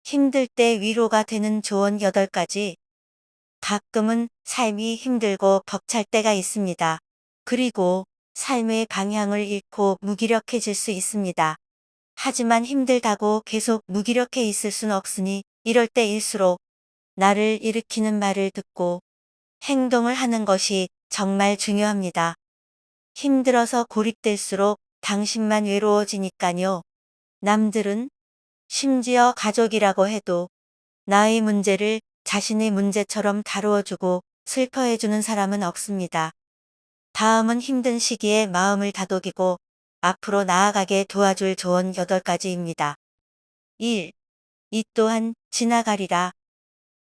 힘들 때 위로가 되는 조언 8가지. 가끔은 삶이 힘들고 벅찰 때가 있습니다. 그리고 삶의 방향을 잃고 무기력해질 수 있습니다. 하지만 힘들다고 계속 무기력해 있을 순 없으니 이럴 때일수록 나를 일으키는 말을 듣고 행동을 하는 것이 정말 중요합니다. 힘들어서 고립될수록 당신만 외로워지니까요. 남들은 심지어 가족이라고 해도 나의 문제를 자신의 문제처럼 다루어주고 슬퍼해주는 사람은 없습니다. 다음은 힘든 시기에 마음을 다독이고 앞으로 나아가게 도와줄 조언 8가지입니다. 1. 이 또한 지나가리라.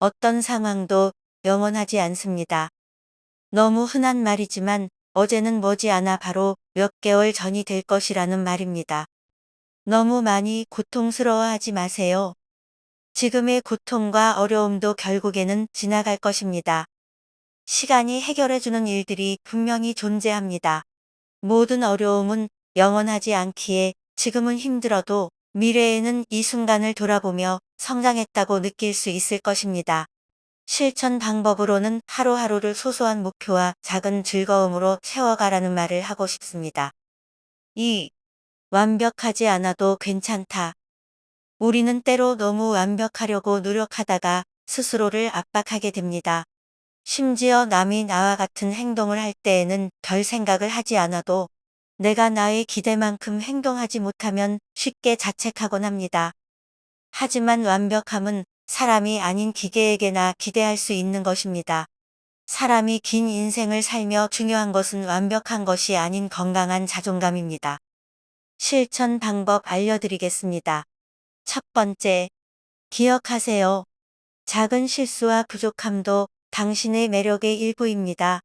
어떤 상황도 영원하지 않습니다. 너무 흔한 말이지만 어제는 머지않아 바로 몇 개월 전이 될 것이라는 말입니다. 너무 많이 고통스러워하지 마세요. 지금의 고통과 어려움도 결국에는 지나갈 것입니다. 시간이 해결해주는 일들이 분명히 존재합니다. 모든 어려움은 영원하지 않기에 지금은 힘들어도 미래에는 이 순간을 돌아보며 성장했다고 느낄 수 있을 것입니다. 실천 방법으로는 하루하루를 소소한 목표와 작은 즐거움으로 채워가라는 말을 하고 싶습니다. 2. 완벽하지 않아도 괜찮다. 우리는 때로 너무 완벽하려고 노력하다가 스스로를 압박하게 됩니다. 심지어 남이 나와 같은 행동을 할 때에는 별 생각을 하지 않아도 내가 나의 기대만큼 행동하지 못하면 쉽게 자책하곤 합니다. 하지만 완벽함은 사람이 아닌 기계에게나 기대할 수 있는 것입니다. 사람이 긴 인생을 살며 중요한 것은 완벽한 것이 아닌 건강한 자존감입니다. 실천 방법 알려드리겠습니다. 첫 번째, 기억하세요. 작은 실수와 부족함도 당신의 매력의 일부입니다.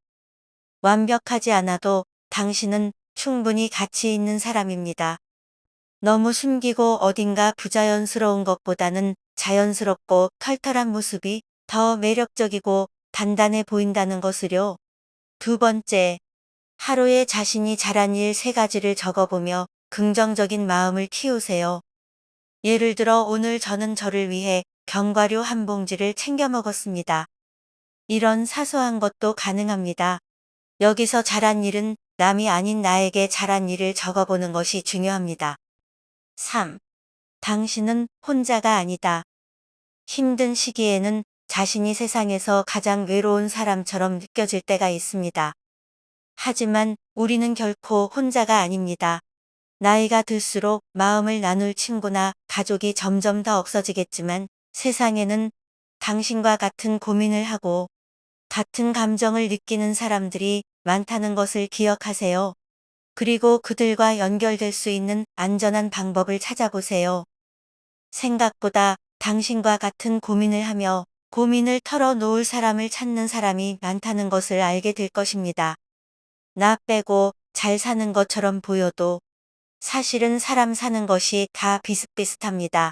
완벽하지 않아도 당신은 충분히 가치 있는 사람입니다. 너무 숨기고 어딘가 부자연스러운 것보다는 자연스럽고 털털한 모습이 더 매력적이고 단단해 보인다는 것을요. 두 번째, 하루에 자신이 잘한 일 3가지를 적어보며 긍정적인 마음을 키우세요. 예를 들어 오늘 저는 저를 위해 견과류 한 봉지를 챙겨 먹었습니다. 이런 사소한 것도 가능합니다. 여기서 잘한 일은 남이 아닌 나에게 잘한 일을 적어보는 것이 중요합니다. 3. 당신은 혼자가 아니다. 힘든 시기에는 자신이 세상에서 가장 외로운 사람처럼 느껴질 때가 있습니다. 하지만 우리는 결코 혼자가 아닙니다. 나이가 들수록 마음을 나눌 친구나 가족이 점점 더 없어지겠지만 세상에는 당신과 같은 고민을 하고 같은 감정을 느끼는 사람들이 많다는 것을 기억하세요. 그리고 그들과 연결될 수 있는 안전한 방법을 찾아보세요. 생각보다 당신과 같은 고민을 하며 고민을 털어놓을 사람을 찾는 사람이 많다는 것을 알게 될 것입니다. 나 빼고 잘 사는 것처럼 보여도 사실은 사람 사는 것이 다 비슷비슷합니다.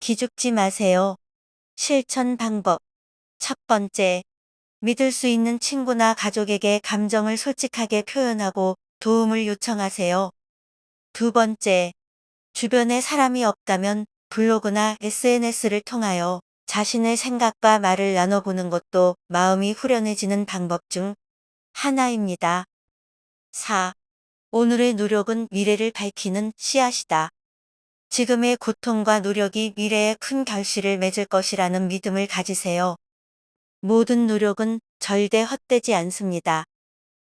기죽지 마세요. 실천 방법. 첫 번째, 믿을 수 있는 친구나 가족에게 감정을 솔직하게 표현하고 도움을 요청하세요. 두 번째, 주변에 사람이 없다면 블로그나 SNS를 통하여 자신의 생각과 말을 나눠보는 것도 마음이 후련해지는 방법 중 하나입니다. 4. 오늘의 노력은 미래를 밝히는 씨앗이다. 지금의 고통과 노력이 미래에 큰 결실을 맺을 것이라는 믿음을 가지세요. 모든 노력은 절대 헛되지 않습니다.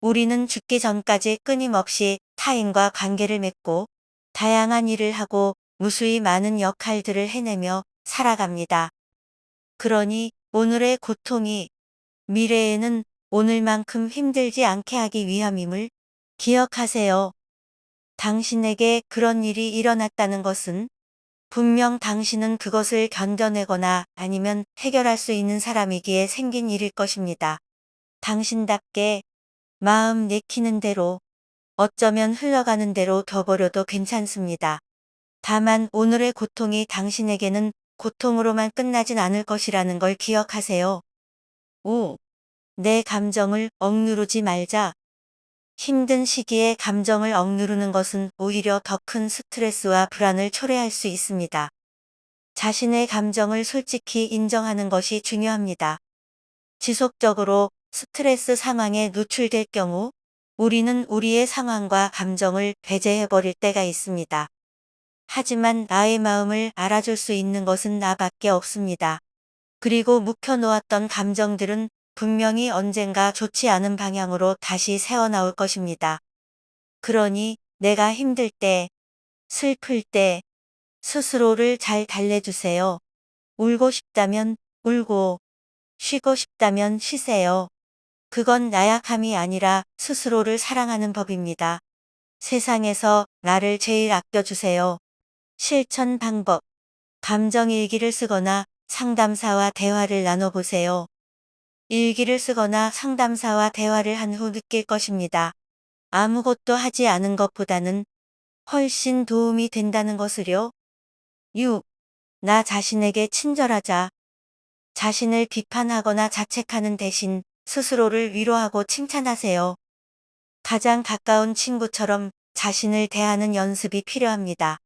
우리는 죽기 전까지 끊임없이 타인과 관계를 맺고 다양한 일을 하고 무수히 많은 역할들을 해내며 살아갑니다. 그러니 오늘의 고통이 미래에는 오늘만큼 힘들지 않게 하기 위함임을 기억하세요. 당신에게 그런 일이 일어났다는 것은 분명 당신은 그것을 견뎌내거나 아니면 해결할 수 있는 사람이기에 생긴 일일 것입니다. 당신답게 마음 내키는 대로 어쩌면 흘러가는 대로 둬버려도 괜찮습니다. 다만 오늘의 고통이 당신에게는 고통으로만 끝나진 않을 것이라는 걸 기억하세요. 5. 내 감정을 억누르지 말자. 힘든 시기에 감정을 억누르는 것은 오히려 더 큰 스트레스와 불안을 초래할 수 있습니다. 자신의 감정을 솔직히 인정하는 것이 중요합니다. 지속적으로 스트레스 상황에 노출될 경우 우리는 우리의 상황과 감정을 배제해버릴 때가 있습니다. 하지만 나의 마음을 알아줄 수 있는 것은 나밖에 없습니다. 그리고 묵혀놓았던 감정들은 분명히 언젠가 좋지 않은 방향으로 다시 새어나올 것입니다. 그러니 내가 힘들 때, 슬플 때 스스로를 잘 달래주세요. 울고 싶다면 울고, 쉬고 싶다면 쉬세요. 그건 나약함이 아니라 스스로를 사랑하는 법입니다. 세상에서 나를 제일 아껴주세요. 실천 방법. 감정 일기를 쓰거나 상담사와 대화를 나눠보세요. 일기를 쓰거나 상담사와 대화를 한 후 느낄 것입니다. 아무것도 하지 않은 것보다는 훨씬 도움이 된다는 것을요. 6. 나 자신에게 친절하자. 자신을 비판하거나 자책하는 대신 스스로를 위로하고 칭찬하세요. 가장 가까운 친구처럼 자신을 대하는 연습이 필요합니다.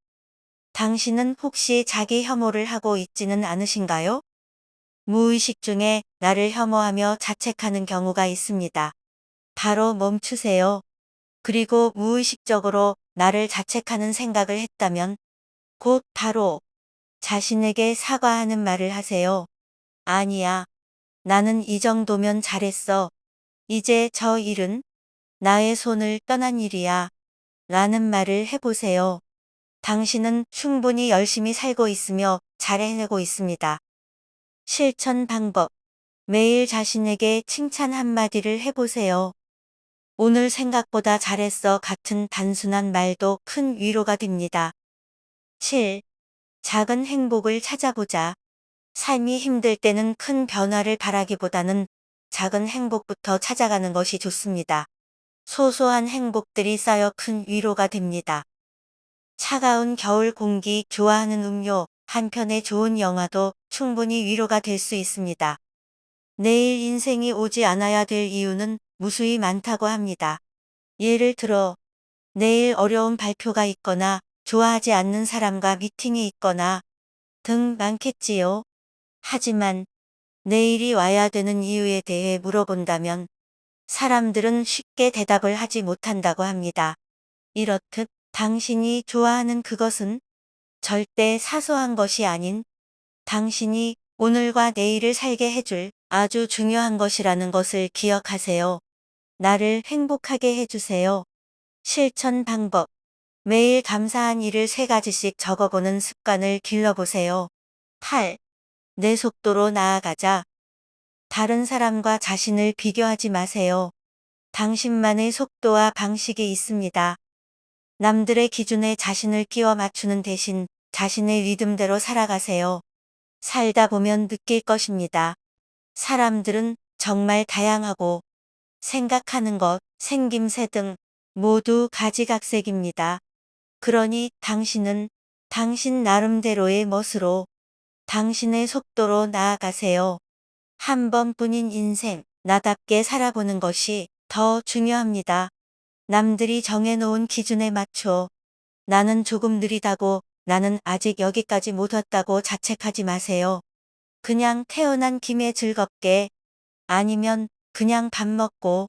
당신은 혹시 자기 혐오를 하고 있지는 않으신가요? 무의식 중에 나를 혐오하며 자책하는 경우가 있습니다. 바로 멈추세요. 그리고 무의식적으로 나를 자책하는 생각을 했다면 곧 바로 자신에게 사과하는 말을 하세요. 아니야. 나는 이 정도면 잘했어. 이제 저 일은 나의 손을 떠난 일이야. 라는 말을 해보세요. 당신은 충분히 열심히 살고 있으며 잘 해내고 있습니다. 실천 방법. 매일 자신에게 칭찬 한마디를 해보세요. 오늘 생각보다 잘했어 같은 단순한 말도 큰 위로가 됩니다. 7. 작은 행복을 찾아보자. 삶이 힘들 때는 큰 변화를 바라기보다는 작은 행복부터 찾아가는 것이 좋습니다. 소소한 행복들이 쌓여 큰 위로가 됩니다. 차가운 겨울 공기, 좋아하는 음료, 한 편의 좋은 영화도 충분히 위로가 될 수 있습니다. 내일 인생이 오지 않아야 될 이유는 무수히 많다고 합니다. 예를 들어 내일 어려운 발표가 있거나 좋아하지 않는 사람과 미팅이 있거나 등 많겠지요. 하지만 내일이 와야 되는 이유에 대해 물어본다면 사람들은 쉽게 대답을 하지 못한다고 합니다. 이렇듯 당신이 좋아하는 그것은 절대 사소한 것이 아닌 당신이 오늘과 내일을 살게 해줄 아주 중요한 것이라는 것을 기억하세요. 나를 행복하게 해주세요. 실천 방법. 매일 감사한 일을 3가지씩 적어보는 습관을 길러보세요. 8. 내 속도로 나아가자. 다른 사람과 자신을 비교하지 마세요. 당신만의 속도와 방식이 있습니다. 남들의 기준에 자신을 끼워 맞추는 대신 자신의 리듬대로 살아가세요. 살다 보면 느낄 것입니다. 사람들은 정말 다양하고 생각하는 것, 생김새 등 모두 가지각색입니다. 그러니 당신은 당신 나름대로의 멋으로 당신의 속도로 나아가세요. 한 번뿐인 인생, 나답게 살아보는 것이 더 중요합니다. 남들이 정해놓은 기준에 맞춰 나는 조금 느리다고, 나는 아직 여기까지 못 왔다고 자책하지 마세요. 그냥 태어난 김에 즐겁게, 아니면 그냥 밥 먹고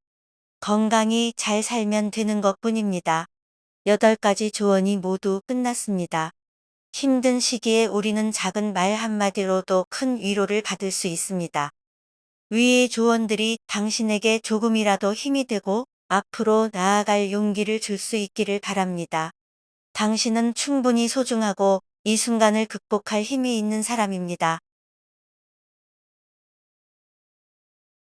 건강히 잘 살면 되는 것뿐입니다. 8가지 조언이 모두 끝났습니다. 힘든 시기에 우리는 작은 말 한마디로도 큰 위로를 받을 수 있습니다. 위의 조언들이 당신에게 조금이라도 힘이 되고 앞으로 나아갈 용기를 줄 수 있기를 바랍니다. 당신은 충분히 소중하고 이 순간을 극복할 힘이 있는 사람입니다.